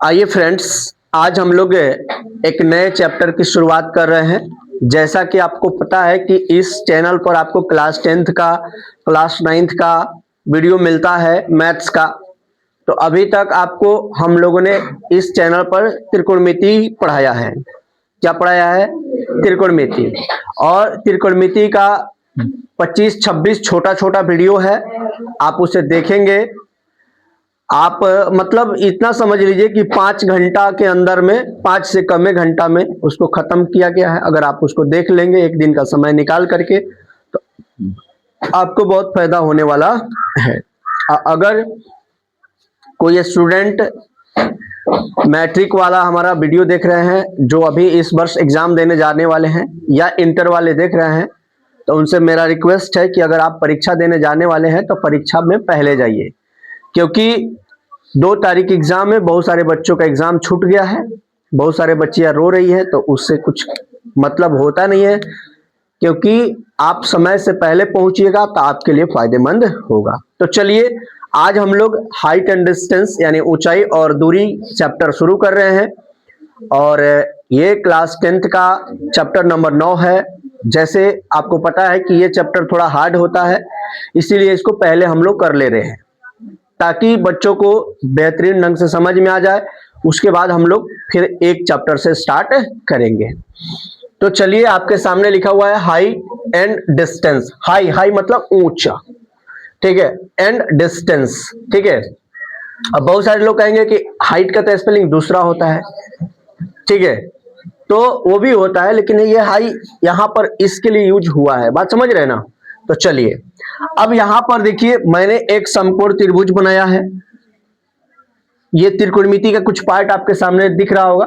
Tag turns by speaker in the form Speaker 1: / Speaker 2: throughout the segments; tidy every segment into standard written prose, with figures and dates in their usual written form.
Speaker 1: आइए फ्रेंड्स, आज हम लोग एक नए चैप्टर की शुरुआत कर रहे हैं। जैसा कि आपको पता है कि इस चैनल पर आपको क्लास 10th का, क्लास 9th का वीडियो मिलता है मैथ्स का। तो अभी तक आपको हम लोगों ने इस चैनल पर त्रिकोणमिति पढ़ाया है। क्या पढ़ाया है? त्रिकोणमिति। और त्रिकोणमिति का 25-26 छोटा छोटा वीडियो है, आप उसे देखेंगे। आप मतलब इतना समझ लीजिए कि 5 घंटा के अंदर में, 5 से कम घंटा में उसको खत्म किया गया है। अगर आप उसको देख लेंगे एक दिन का समय निकाल करके तो आपको बहुत फायदा होने वाला है। अगर कोई स्टूडेंट मैट्रिक वाला हमारा वीडियो देख रहे हैं, जो अभी इस वर्ष एग्जाम देने जाने वाले हैं, या इंटर वाले देख रहे हैं, तो उनसे मेरा रिक्वेस्ट है कि अगर आप परीक्षा देने जाने वाले हैं तो परीक्षा में पहले जाइए, क्योंकि 2 तारीख एग्जाम है। बहुत सारे बच्चों का एग्जाम छूट गया है, बहुत सारे बच्चियां रो रही है, तो उससे कुछ मतलब होता नहीं है। क्योंकि आप समय से पहले पहुंचिएगा तो आपके लिए फायदेमंद होगा। तो चलिए, आज हम लोग हाइट एंड डिस्टेंस यानी ऊंचाई और दूरी चैप्टर शुरू कर रहे हैं। और ये क्लास 10th का चैप्टर नंबर 9 है। जैसे आपको पता है कि ये चैप्टर थोड़ा हार्ड होता है, इसीलिए इसको पहले हम लोग कर ले रहे हैं ताकि बच्चों को बेहतरीन ढंग से समझ में आ जाए। उसके बाद हम लोग फिर एक चैप्टर से स्टार्ट करेंगे। तो चलिए, आपके सामने लिखा हुआ है height and distance. High, high मतलब ऊंचा, ठीक है, एंड डिस्टेंस, ठीक है। अब बहुत सारे लोग कहेंगे कि हाइट का तो स्पेलिंग दूसरा होता है, ठीक है, तो वो भी होता है, लेकिन ये हाई यहां पर इसके लिए यूज हुआ है। बात समझ रहे हैं ना? तो चलिए, अब यहां पर देखिए, मैंने एक समकोण त्रिभुज बनाया है। ये त्रिकोणमिति का कुछ पार्ट आपके सामने दिख रहा होगा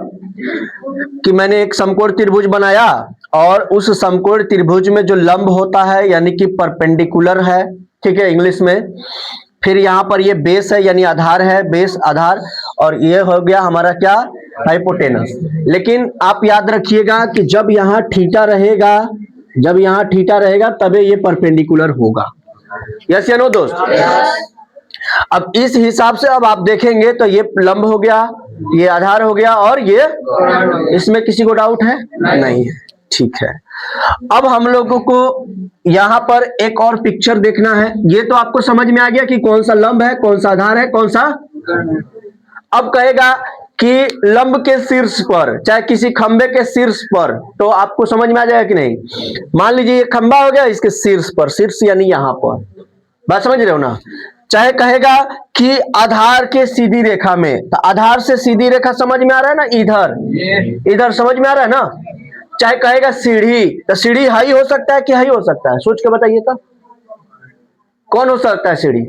Speaker 1: कि मैंने एक समकोण त्रिभुज बनाया, और उस समकोण त्रिभुज में जो लंब होता है यानी कि परपेंडिकुलर है, ठीक है इंग्लिश में। फिर यहाँ पर ये बेस है यानी आधार है, बेस आधार, और ये हो गया हमारा क्या? हाइपोटेनस। लेकिन आप याद रखिएगा कि जब यहाँ थीटा रहेगा, जब यहाँ थीटा रहेगा तबे ये परपेंडिकुलर होगा। यस या नो दोस्त? अब इस हिसाब से अब आप देखेंगे तो ये लंब हो गया, ये आधार हो गया, और ये, इसमें किसी को डाउट है? नहीं है, ठीक है। अब हम लोगों को यहां पर एक और पिक्चर देखना है। ये तो आपको समझ में आ गया कि कौन सा लंब है, कौन सा आधार है, कौन सा। अब कहेगा कि लंब के शीर्ष पर, चाहे किसी खंबे के शीर्ष पर, तो आपको समझ में आ जाएगा कि नहीं? मान लीजिए ये खंबा हो गया, इसके शीर्ष पर, शीर्ष यानी यहां पर, बात समझ रहे हो ना? चाहे कहेगा कि आधार के सीधी रेखा में, तो आधार से सीधी रेखा समझ में आ रहा है ना, इधर इधर समझ में आ रहा है ना? चाहे कहेगा सीढ़ी, तो सीढ़ी हाई हो सकता है कि हाई हो सकता है? सोच के बताइए तो, कौन हो सकता है सीढ़ी?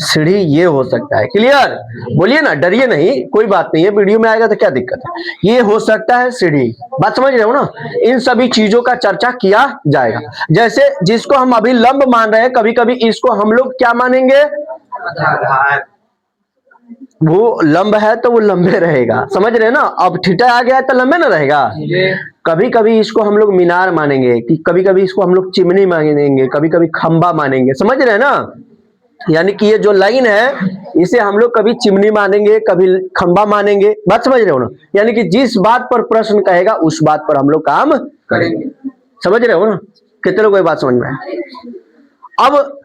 Speaker 1: सीढ़ी ये हो सकता है। क्लियर? बोलिए ना, डरिए नहीं, कोई बात नहीं है, वीडियो में आएगा तो क्या दिक्कत है। ये हो सकता है सीढ़ी, बात समझ रहे हो ना? इन सभी चीजों का चर्चा किया जाएगा। जैसे जिसको हम अभी लंब मान रहे हैं, कभी कभी इसको हम लोग क्या मानेंगे? वो लंब है तो वो लंबे रहेगा, समझ रहे हैं ना? अब थीटा आ गया है तो लंबे ना रहेगा। कभी कभी इसको हम लोग मीनार मानेंगे, कि कभी कभी इसको हम लोग चिमनी मानेंगे, कभी कभी खंबा मानेंगे, समझ रहे हैं ना? यानी कि ये जो लाइन है, इसे हम लोग कभी चिमनी मानेंगे, कभी खंबा मानेंगे। बात समझ रहे हो ना? यानी कि जिस बात पर प्रश्न कहेगा उस बात पर हम लोग काम करेंगे। समझ रहे हो ना? कितने लोग ये बात समझ में आए? अब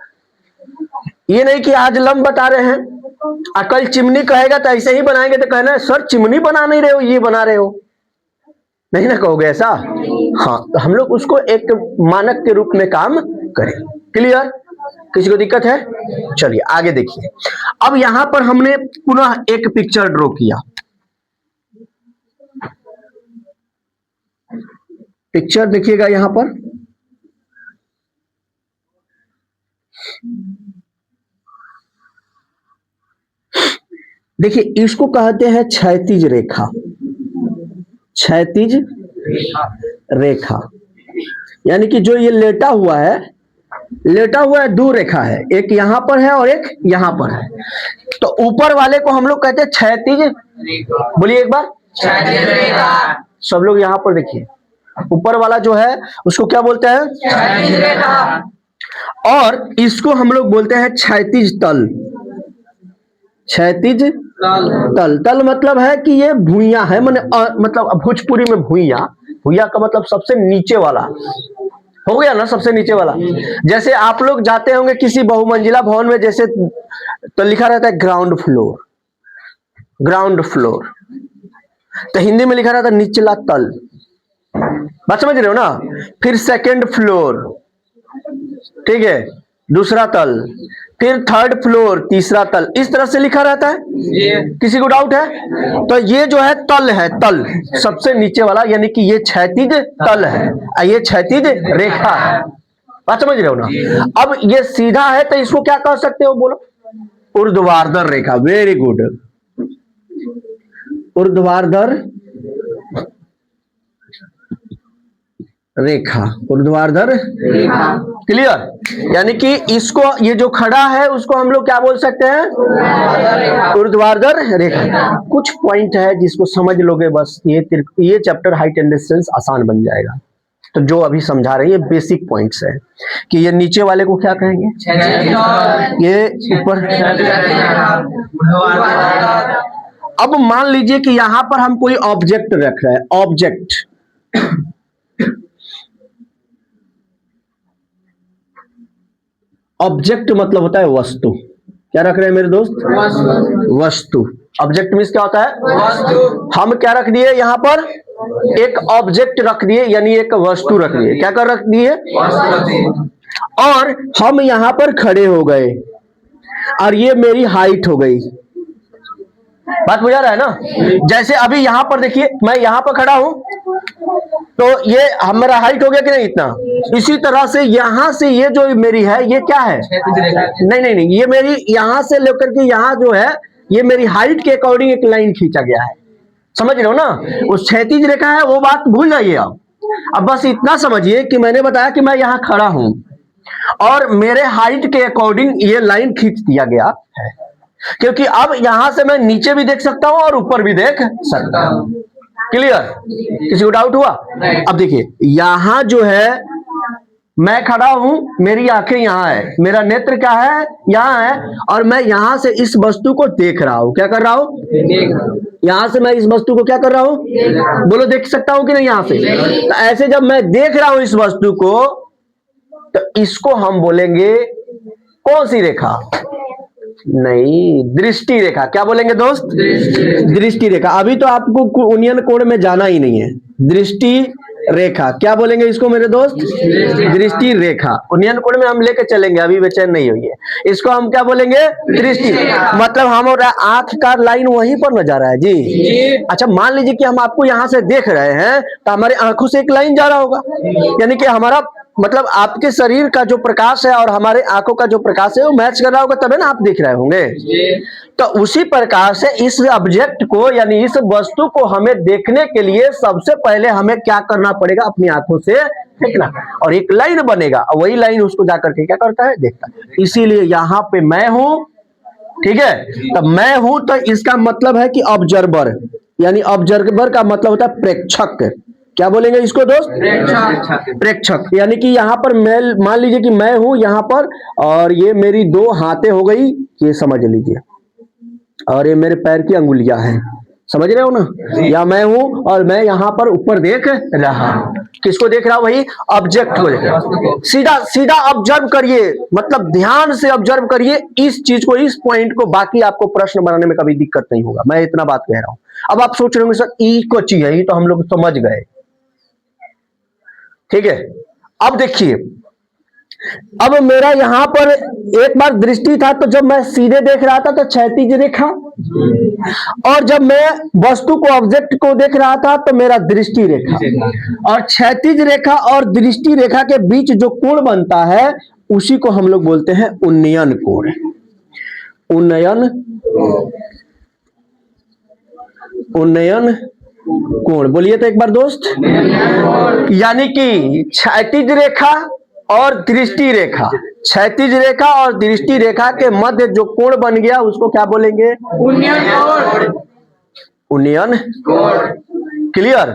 Speaker 1: ये नहीं कि आज लंब बता रहे हैं, कल चिमनी कहेगा तो ऐसे ही बनाएंगे, तो कहना सर चिमनी बना नहीं रहे हो, ये बना रहे हो, नहीं ना कहोगे ऐसा? हाँ, तो हम लोग उसको एक मानक के रूप में काम करें। क्लियर? किसी को दिक्कत है? चलिए आगे देखिए। अब यहां पर हमने पुनः एक पिक्चर ड्रॉ किया। पिक्चर देखिएगा यहां पर, देखिए इसको कहते हैं क्षैतिज रेखा। क्षैतिज रेखा यानी कि जो ये लेटा हुआ है, लेटा हुआ है, 2 रेखा है, एक यहां पर है और एक यहां पर है। तो ऊपर वाले को हम लोग कहते हैं क्षैतिज, बोलिए एक बार, क्षैतिज रेखा। सब लोग यहां पर देखिए, ऊपर वाला जो है उसको क्या बोलते हैं? क्षैतिज रेखा। और इसको हम लोग बोलते हैं क्षैतिज तल। क्षैतिज तल। तल मतलब है कि ये भुइयां है, मतलब भोजपुरी में भुइयां, भुइयां का मतलब सबसे नीचे वाला हो गया ना, सबसे नीचे वाला। जैसे आप लोग जाते होंगे किसी बहुमंजिला भवन में, जैसे तो लिखा रहता है ग्राउंड फ्लोर, ग्राउंड फ्लोर, तो हिंदी में लिखा रहता है निचला तल, बात समझ रहे हो ना। फिर सेकंड फ्लोर, ठीक है, दूसरा तल, फिर थर्ड फ्लोर, तीसरा तल, इस तरह से लिखा रहता है। किसी को डाउट है? तो ये जो है तल है, तल सबसे नीचे वाला, यानी कि ये क्षैतिज तल है, ये क्षैतिज रेखा है, बात समझ रहे हो ना। अब ये सीधा है तो इसको क्या कह सकते हो, बोलो? ऊर्ध्वाधर रेखा। वेरी गुड, ऊर्ध्वाधर रेखा, ऊर्ध्वाधर रेखा, क्लियर। यानी कि इसको, ये जो खड़ा है उसको हम लोग क्या बोल सकते हैं? ऊर्ध्वाधर रेखा। कुछ पॉइंट है जिसको समझ लोगे बस ये चैप्टर हाइट एंड डिस्टेंस आसान बन जाएगा। तो जो अभी समझा रहे हैं ये बेसिक पॉइंट्स है कि ये नीचे वाले को क्या कहेंगे, ये ऊपर। अब मान लीजिए कि यहां पर हम कोई ऑब्जेक्ट रख रहे हैं, ऑब्जेक्ट, ऑब्जेक्ट मतलब होता है वस्तु। क्या रख रहे हैं मेरे दोस्त? वस्तु। ऑब्जेक्ट मीन्स क्या होता है? वस्तु। हम क्या रख दिए यहां पर? एक ऑब्जेक्ट रख दिए, यानी एक वस्तु रख दिए। क्या कर रख दिए? और हम यहां पर खड़े हो गए और ये मेरी हाइट हो गई। बात बुझा रहा है ना। जैसे अभी यहां पर देखिए, मैं यहां पर खड़ा हूं तो ये हमारा हाइट हो गया कि नहीं इतना। इसी तरह से यहां से ये जो मेरी है ये क्या है? नहीं नहीं नहीं, ये मेरी यहां से लेकर के यहां जो है ये मेरी हाइट के अकॉर्डिंग एक लाइन खींचा गया है, समझ रहे हो ना। वो क्षैतिज रेखा है, वो बात भूल जाइए आप। अब बस इतना समझिए कि मैंने बताया कि मैं यहां खड़ा हूं और मेरे हाइट के अकॉर्डिंग ये लाइन खींच दिया गया है, क्योंकि अब यहां से मैं नीचे भी देख सकता हूं और ऊपर भी देख सकता हूं। क्लियर? किसी को डाउट हुआ? अब देखिए यहां जो है मैं खड़ा हूं, मेरी आंखें यहां है, मेरा नेत्र क्या है? यहां है, और मैं यहां से इस वस्तु को देख रहा हूं। क्या कर रहा हूं? यहां से मैं इस वस्तु को क्या कर रहा हूं? बोलो, देख सकता हूं कि नहीं यहां से? तो ऐसे जब मैं देख रहा हूं इस वस्तु को, तो इसको हम बोलेंगे कौन सी रेखा? नहीं, दृष्टि रेखा। क्या बोलेंगे दोस्त? दृष्टि रेखा। अभी तो आपको यूनियन कोड में जाना ही नहीं है। दृष्टि रेखा क्या बोलेंगे इसको मेरे दोस्त? दृष्टि रेखा। यूनियन कोड में हम लेके चलेंगे, अभी बेचैन नहीं होइए। इसको हम क्या बोलेंगे? दृष्टि। मतलब हमारा आंख का लाइन वहीं पर न जा रहा है जी। अच्छा, मान लीजिए कि हम आपको यहां से देख रहे हैं तो हमारे आंखों से एक लाइन जा रहा होगा, यानी कि हमारा मतलब आपके शरीर का जो प्रकाश है और हमारे आंखों का जो प्रकाश है वो मैच कर रहा होगा, तभी ना आप देख रहे होंगे। तो उसी प्रकार से इस ऑब्जेक्ट को, यानी इस वस्तु को हमें देखने के लिए सबसे पहले हमें क्या करना पड़ेगा? अपनी आंखों से देखना, और एक लाइन बनेगा और वही लाइन उसको जाकर के क्या करता है? देखता है। इसीलिए यहाँ पे मैं हूं, ठीक है, तो मैं हूं तो इसका मतलब है कि ऑब्जर्वर, यानी ऑब्जर्वर का मतलब होता है प्रेक्षक। क्या बोलेंगे इसको दोस्त? प्रेक्षक। यानी कि यहाँ पर मैं, मान लीजिए कि मैं हूं यहाँ पर और ये मेरी दो हाथें हो गई, ये समझ लीजिए, और ये मेरे पैर की अंगुलियां हैं, समझ रहे हो ना। या मैं हूं और मैं यहाँ पर ऊपर देख रहा हूं। किसको देख रहा हूं? वही ऑब्जेक्ट को देख रहा हूं। सीधा सीधा ऑब्जर्व करिए, मतलब ध्यान से ऑब्जर्व करिए इस चीज को, इस पॉइंट को। बाकी आपको प्रश्न बनाने में कभी दिक्कत नहीं होगा, मैं इतना बात कह रहा हूं। अब आप सोच रहे होंगे सर ई को चाहिए, ये तो हम लोग समझ गए, ठीक है। अब देखिए, अब मेरा यहां पर एक बार दृष्टि था, तो जब मैं सीधे देख रहा था तो क्षैतिज रेखा, और जब मैं वस्तु को, ऑब्जेक्ट को देख रहा था तो मेरा दृष्टि रेखा। और क्षैतिज रेखा और दृष्टि रेखा के बीच जो कोण बनता है उसी को हम लोग बोलते हैं उन्नयन कोण। उन्नयन, उन्नयन कोण बोलिए तो एक बार दोस्त। यानी कि क्षैतिज रेखा और दृष्टि रेखा, क्षैतिज रेखा और दृष्टि रेखा के मध्य जो कोण बन गया उसको क्या बोलेंगे? उन्नयन कोण। उन्नयन कोण। क्लियर?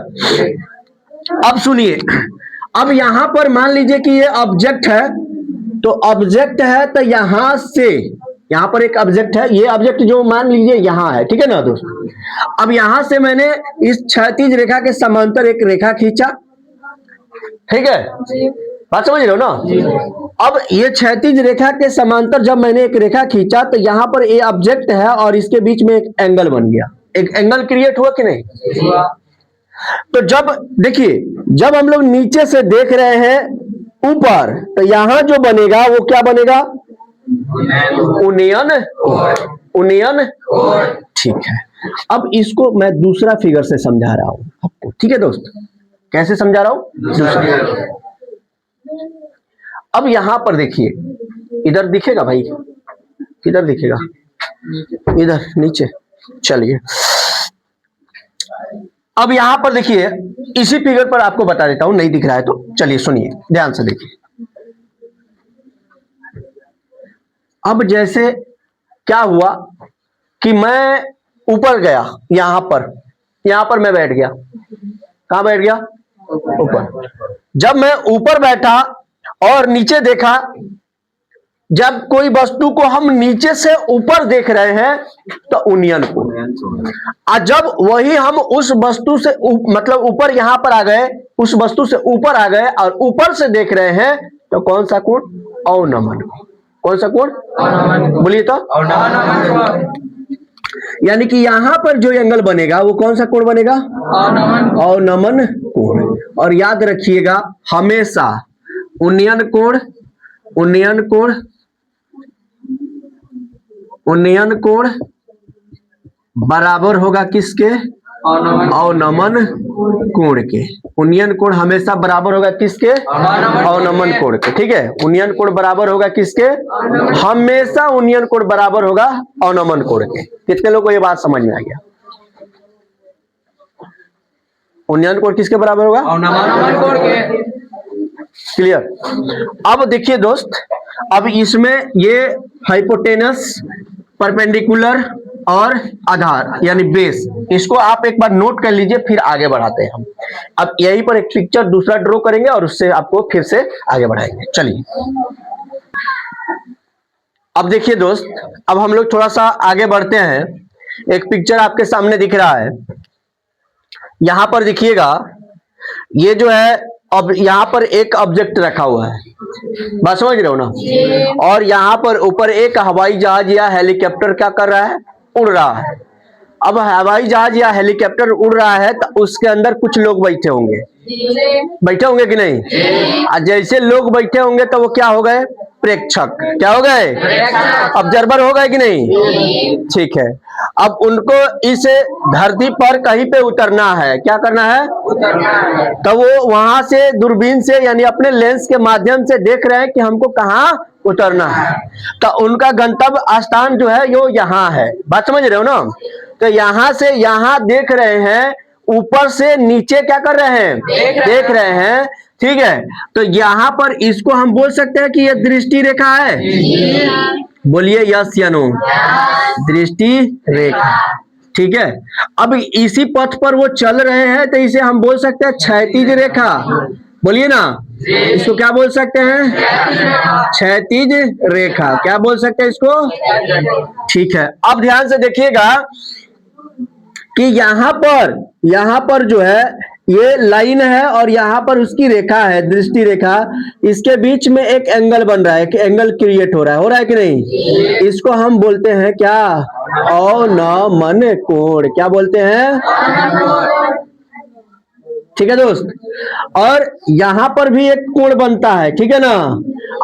Speaker 1: अब सुनिए, अब यहां पर मान लीजिए कि ये ऑब्जेक्ट है, तो ऑब्जेक्ट है तो यहां से यहाँ पर एक ऑब्जेक्ट है, ये ऑब्जेक्ट जो मान लीजिए यहाँ है, ठीक है ना दोस्त। अब यहां से मैंने इस क्षैतिज रेखा के समांतर एक रेखा खींचा, ठीक है, बात समझ रहे हो ना। अब ये क्षैतिज रेखा के समांतर जब मैंने एक रेखा खींचा तो यहाँ पर ये ऑब्जेक्ट है और इसके बीच में एक एंगल बन गया, एक एंगल क्रिएट हुआ कि नहीं। तो जब देखिए, जब हम लोग नीचे से देख रहे हैं ऊपर, तो यहां जो बनेगा वो क्या बनेगा, उन्नयन, उन्नयन, ठीक है। अब इसको मैं दूसरा फिगर से समझा रहा हूं आपको, ठीक है दोस्त। कैसे समझा रहा हूं, अब यहां पर देखिए, इधर दिखेगा भाई, किधर दिखेगा, इधर नीचे, चलिए। अब यहां पर देखिए, इसी फिगर पर आपको बता देता हूं, नहीं दिख रहा है तो चलिए सुनिए ध्यान से देखिए। अब जैसे क्या हुआ कि मैं ऊपर गया, यहां पर मैं बैठ गया, कहां बैठ गया, ऊपर। जब मैं ऊपर बैठा और नीचे देखा, जब कोई वस्तु को हम नीचे से ऊपर देख रहे हैं तो उन्नयन कोण, और जब वही हम उस वस्तु से मतलब ऊपर यहां पर आ गए, उस वस्तु से ऊपर आ गए और ऊपर से देख रहे हैं तो कौन सा कोण, अवनमन। कौन सा कोण, बोलिए तो, यानी कि यहां पर जो एंगल बनेगा वो कौन सा कोण बनेगा, अवनमन कोण। और याद रखिएगा हमेशा उन्नयन कोण, उन्नयन कोण, उन्नयन कोण बराबर होगा किसके, अवनमन कोण के। उन्नयन कोण हमेशा बराबर होगा किसके, अवनमन कोण के, ठीक है। उन्नयन कोण बराबर होगा किसके, हमेशा उन्नयन कोण बराबर होगा अवनमन कोण के। कितने लोगों को ये बात समझ में आ गया, उन्नयन कोण किसके बराबर होगा, अवनमन कोण के, क्लियर। अब देखिए दोस्त, अब इसमें ये हाइपोटेनस, परपेंडिकुलर और आधार यानी बेस, इसको आप एक बार नोट कर लीजिए, फिर आगे बढ़ाते हैं हम। अब यहीं पर एक पिक्चर दूसरा ड्रॉ करेंगे और उससे आपको फिर से आगे बढ़ाएंगे। चलिए अब देखिए दोस्त, अब हम लोग थोड़ा सा आगे बढ़ते हैं। एक पिक्चर आपके सामने दिख रहा है, यहां पर देखिएगा, ये जो है, अब यहां पर एक ऑब्जेक्ट रखा हुआ है, बात समझ रहे हो ना। और यहां पर ऊपर एक हवाई जहाज या हेलीकॉप्टर क्या कर रहा है, उड़ रहा है। अब हवाई जहाज या हेलीकॉप्टर उड़ रहा है तो उसके अंदर कुछ लोग बैठे होंगे, बैठे होंगे कि नहीं। और जैसे लोग बैठे होंगे तो वो क्या हो गए, प्रेक्षक। क्या हो गए, ऑब्जर्वर हो गए कि नहीं, ठीक है। अब उनको इस धरती पर कहीं पे उतरना है, क्या करना है, उतरना है। तो वो वहां से दूरबीन से यानी अपने लेंस के माध्यम से देख रहे हैं कि हमको कहाँ उतरना है। तो उनका गंतव्य स्थान जो है वो यहाँ है, बात समझ रहे हो ना। तो यहां से यहां देख रहे हैं, ऊपर से नीचे क्या कर रहे हैं, देख रहे हैं, ठीक है। तो यहां पर इसको हम बोल सकते हैं कि यह दृष्टि रेखा है, बोलिए यस या नो, दृष्टि रेखा, ठीक है। अब इसी पथ पर वो चल रहे हैं तो इसे हम बोल सकते हैं क्षैतिज रेखा, बोलिए ना, इसको क्या बोल सकते हैं, क्षैतिज रेखा, क्या बोल सकते हैं इसको, ठीक है। अब ध्यान से देखिएगा कि यहां पर जो है ये लाइन है और यहां पर उसकी रेखा है, दृष्टि रेखा, इसके बीच में एक एंगल बन रहा है, कि एंगल क्रिएट हो रहा है कि नहीं। इसको हम बोलते हैं क्या, अवनमन कोण, क्या बोलते हैं, ठीक है दोस्त। और यहां पर भी एक कोण बनता है, ठीक है ना।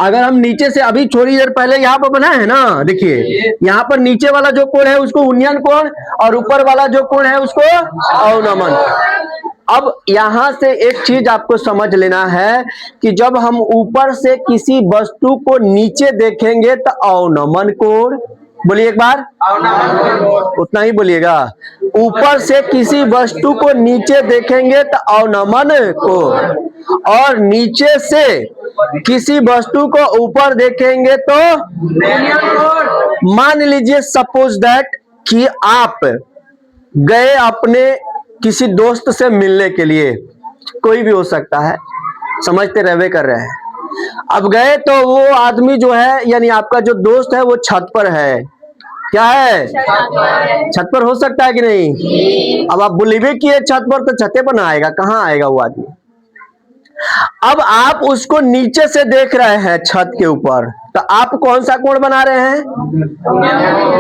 Speaker 1: अगर हम नीचे से अभी थोड़ी देर पहले यहाँ पर बनाए है ना, देखिए यहाँ पर नीचे वाला जो कोण है उसको उन्नयन कोण और ऊपर वाला जो कोण है उसको अवनमन। अब यहां से एक चीज आपको समझ लेना है कि जब हम ऊपर से किसी वस्तु को नीचे देखेंगे तो अवनमन कोण, बोलिए एक बार, उतना ही बोलिएगा। ऊपर से किसी वस्तु को नीचे देखेंगे तो अवनमन कोण, और नीचे से किसी वस्तु को ऊपर देखेंगे तो, मान लीजिए सपोज दैट कि आप गए अपने किसी दोस्त से मिलने के लिए, कोई भी हो सकता है, समझते रहवे कर रहे हैं। अब गए तो वो आदमी जो है यानी आपका जो दोस्त है वो छत पर है, क्या है, छत पर हो सकता है कि नहीं। अब आप बिलीव किए छत पर, तो छते पर ना आएगा, कहाँ आएगा वो आदमी। अब आप उसको नीचे से देख रहे हैं छत के ऊपर, तो आप कौन सा कोण बना रहे हैं,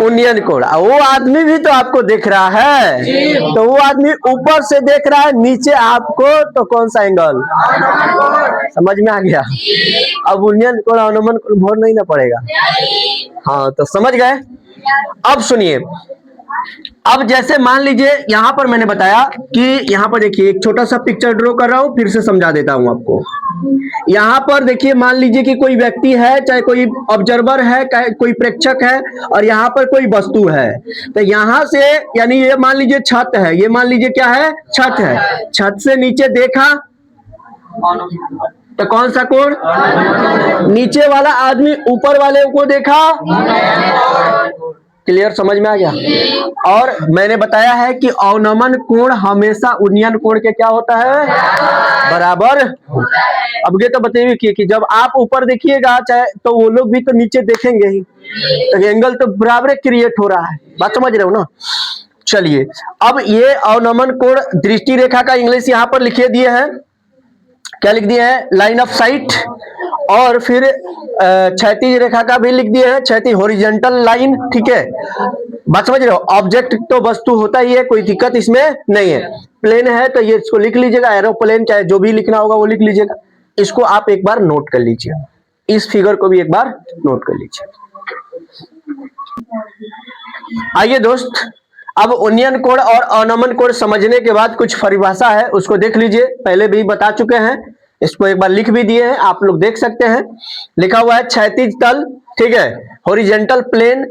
Speaker 1: उन्नयन कोण। वो आदमी भी तो आपको देख रहा है, तो वो आदमी ऊपर से देख रहा है नीचे आपको, तो कौन सा एंगल, समझ में आ गया। अब उन्नयन कोण अनुमान कोण भर नहीं ना पड़ेगा। हाँ तो समझ गए। अब सुनिए, अब जैसे मान लीजिए यहां पर मैंने बताया कि यहां पर देखिए एक छोटा सा पिक्चर ड्रॉ कर रहा हूं, फिर से समझा देता हूं आपको। यहां पर देखिए मान लीजिए कि कोई व्यक्ति है, चाहे कोई ऑब्जर्वर है, कोई प्रेक्षक है, और यहां पर कोई वस्तु है। तो यहां से यानी ये मान लीजिए छत है, ये मान लीजिए क्या है, छत है। छत से नीचे देखा तो कौन सा कोण, नीचे वाला आदमी ऊपर वाले को देखा, क्लियर, समझ में आ गया। और मैंने बताया है कि अवनमन कोण हमेशा उन्नयन कोण के क्या होता है, बराबर। अब ये तो बताइए कि जब आप ऊपर देखिएगा चाहे तो वो लोग भी तो नीचे देखेंगे ही, तो एंगल तो बराबर क्रिएट हो रहा है, बात समझ रहे हो ना। चलिए, अब ये अवनमन कोण दृष्टि रेखा का इंग्लिश यहां पर लिखे दिए हैं, क्या लिख दिए हैं, लाइन ऑफ साइट। और फिर क्षैतिज रेखा का भी लिख दिए हैं, क्षैतिज हॉरिजॉन्टल लाइन, ठीक है, बात समझ रहे हो। ऑब्जेक्ट तो वस्तु होता ही है, कोई दिक्कत इसमें नहीं है। प्लेन है तो ये इसको लिख लीजिएगा, एरोप्लेन, चाहे जो भी लिखना होगा वो लिख लीजिएगा। इसको आप एक बार नोट कर लीजिए, इस फिगर को भी एक बार नोट कर लीजिए। आइए दोस्त, अब उन्नयन कोण और अवनमन कोण समझने के बाद कुछ परिभाषा है उसको देख लीजिए, पहले भी बता चुके हैं, इसको एक बार लिख भी दिए हैं, आप लोग देख सकते हैं। लिखा हुआ है क्षैतिज तल, ठीक है, हॉरिजॉन्टल प्लेन,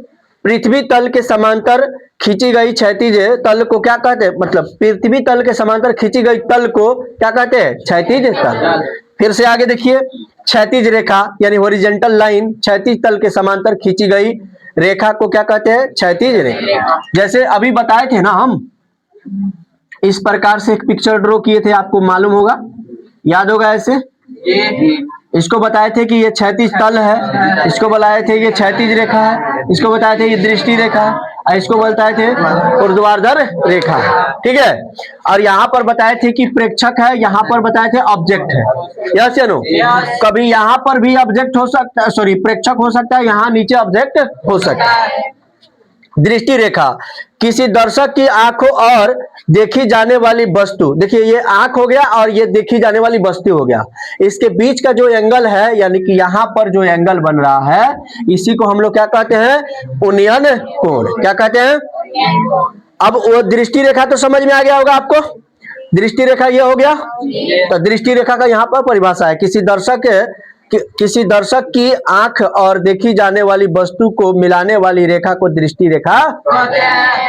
Speaker 1: पृथ्वी तल के समांतर खींची गई क्षैतिज तल को क्या कहते हैं, मतलब पृथ्वी तल के समांतर खींची गई तल को क्या कहते हैं, क्षैतिज तल। फिर से आगे देखिए, क्षैतिज रेखा यानी हॉरिजॉन्टल लाइन, क्षैतिज तल के समांतर खींची गई रेखा को क्या कहते हैं, क्षैतिज रेखा। जैसे अभी बताए थे ना हम, इस प्रकार से एक पिक्चर ड्रॉ किए थे, आपको मालूम होगा, याद होगा ऐसे। इसको बताए थे कि ये क्षैतिज तल है, इसको बताए थे ये क्षैतिज रेखा है, इसको बताए थे ये दृष्टि रेखा है, और इसको बताए थे ऊर्ध्वाधर रेखा, ठीक है। और यहाँ पर बताए थे कि प्रेक्षक है, यहाँ पर बताए थे ऑब्जेक्ट है, यस या नो। कभी यहाँ पर भी ऑब्जेक्ट हो सकता है, सॉरी प्रेक्षक हो सकता है, यहाँ नीचे ऑब्जेक्ट हो सकता है। दृष्टि रेखा किसी दर्शक की आंखों और देखी जाने वाली वस्तु, देखिए ये आंख हो गया और ये देखी जाने वाली वस्तु हो गया, इसके बीच का जो एंगल है, यानी कि यहाँ पर जो एंगल बन रहा है, इसी को हम लोग क्या कहते हैं, उन्नयन कोण, क्या कहते हैं। अब वो दृष्टि रेखा तो समझ में आ गया होगा आपको, दृष्टि रेखा ये हो गया। तो दृष्टि रेखा का यहाँ पर परिभाषा है, किसी दर्शक की आंख और देखी जाने वाली वस्तु को मिलाने वाली रेखा को दृष्टि रेखा,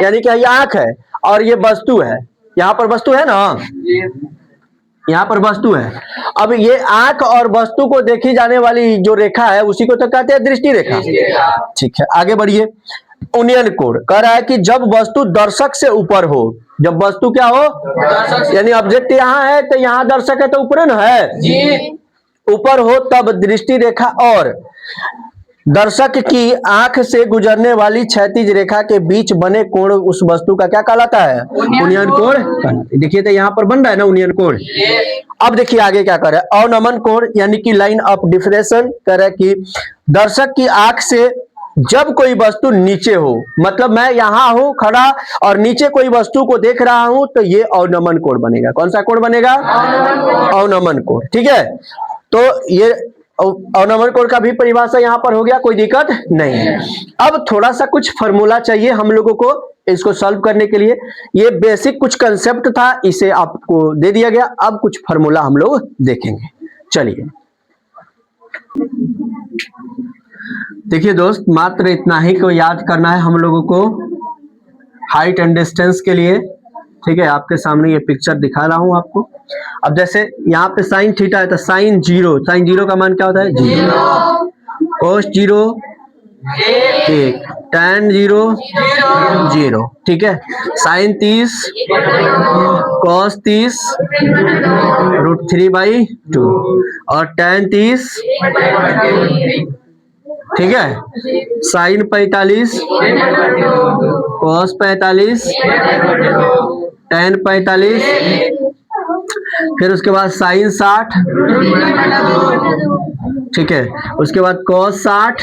Speaker 1: यानी कि ये आंख है और ये वस्तु है, यहाँ पर वस्तु है ना, यहाँ पर वस्तु है। अब ये आंख और वस्तु को देखी जाने वाली जो रेखा है उसी को तो कहते हैं दृष्टि रेखा, ठीक है। आगे बढ़िए, उन्नयन कोण कह रहा है कि जब वस्तु दर्शक से ऊपर हो, जब वस्तु क्या हो, यानी ऑब्जेक्ट यहाँ है तो यहाँ दर्शक है तो ऊपर ना है, ऊपर हो, तब दृष्टि रेखा और दर्शक की आंख से गुजरने वाली क्षैतिज रेखा के बीच बने कोण उस वस्तु का क्या कहलाता है, उन्नयन कोण। देखिए तो यहाँ पर बन रहा है ना उन्नयन कोण। अब देखिए आगे क्या कर रहा है, अवनमन कोण यानी कि लाइन ऑफ डिफ्रेक्शन, कह रहा है कि दर्शक की आंख से जब कोई वस्तु नीचे हो, मतलब मैं यहाँ हूं खड़ा और नीचे कोई वस्तु को देख रहा हूं, तो ये अवनमन कोण बनेगा। कौन सा कोण बनेगा, अवनमन कोण, ठीक है। तो ये अवनमन कोण का भी परिभाषा यहाँ पर हो गया, कोई दिक्कत नहीं है। अब थोड़ा सा कुछ फॉर्मूला चाहिए हम लोगों को इसको सॉल्व करने के लिए, ये बेसिक कुछ कंसेप्ट था, इसे आपको दे दिया गया। अब कुछ फॉर्मूला हम लोग देखेंगे, चलिए। देखिए दोस्त, मात्र इतना ही को याद करना है हम लोगों को हाइट एंड डिस्टेंस के लिए, ठीक है। आपके सामने ये पिक्चर दिखा रहा हूं आपको। अब जैसे यहाँ पे साइन थीटा है तो साइन जीरो का मान क्या होता है, जीरो। कोस जीरो 1, tan 0 0, ठीक है। sin 30 cos 30 √3/2 और tan 30, ठीक है। sin 45 cos 45 tan 45, फिर उसके बाद sin 60, ठीक है। उसके बाद cos 60,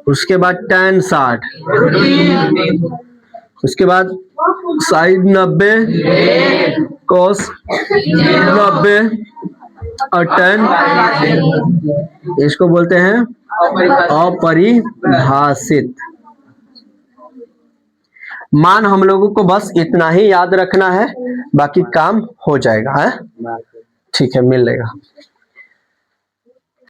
Speaker 1: उसके बाद tan 60, उसके बाद sin 90 cos 90 और tan, इसको बोलते हैं अपरिभाषित मान। हम लोगों को बस इतना ही याद रखना है, बाकी काम हो जाएगा है। ठीक है, मिलेगा।